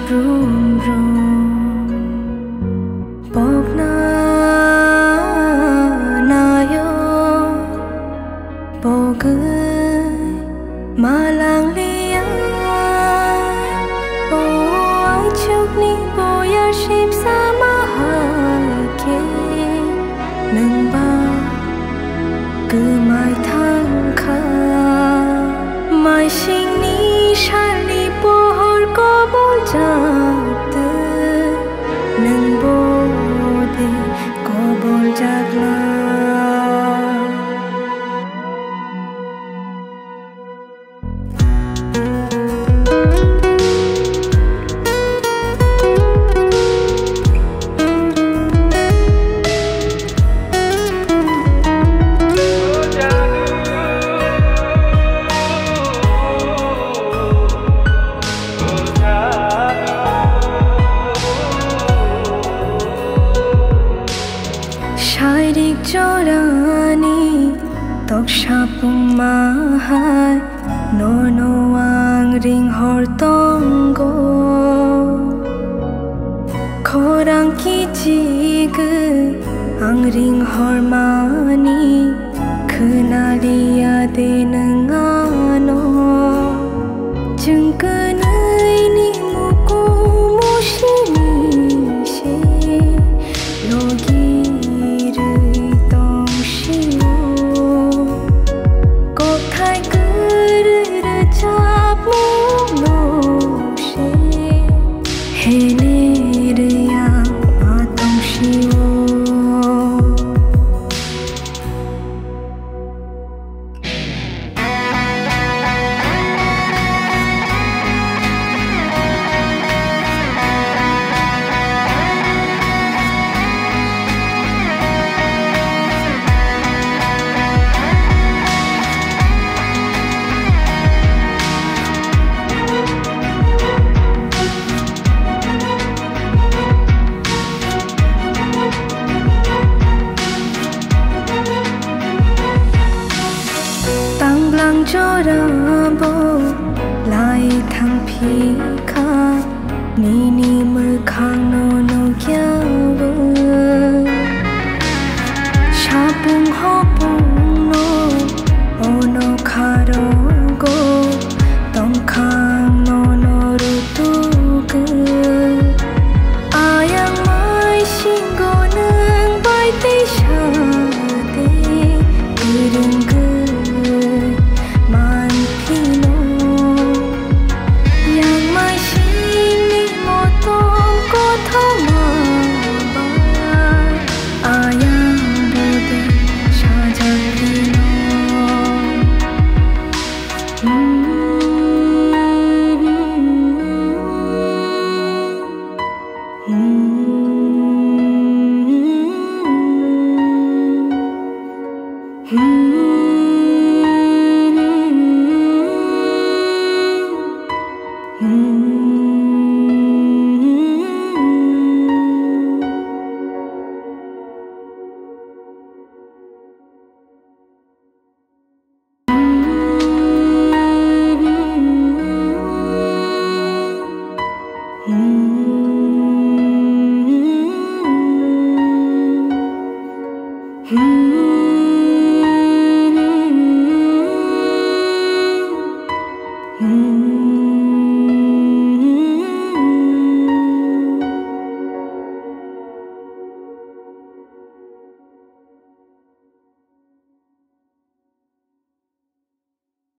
Broom broom Bog na yo Bog malang liya Bo ai chuk ni bo ya ship sama ke nang ba cứ mai thang kha mai sinh ni shan ni po hor ko bol jat nang bo de ko bol jagla Shaidik jorani tok shapung mahai no ang ring hor tongo khorang ki jig ang ring hor mani khnalia de nangano jungkanai ni muku mushini she logi Jorabo lai thang phi kha ni mơ khang no kyaw shapung hopung no ono kharo go tong khang no ru tu gu ayang mai singo nang bai te sha te gurung Hmm.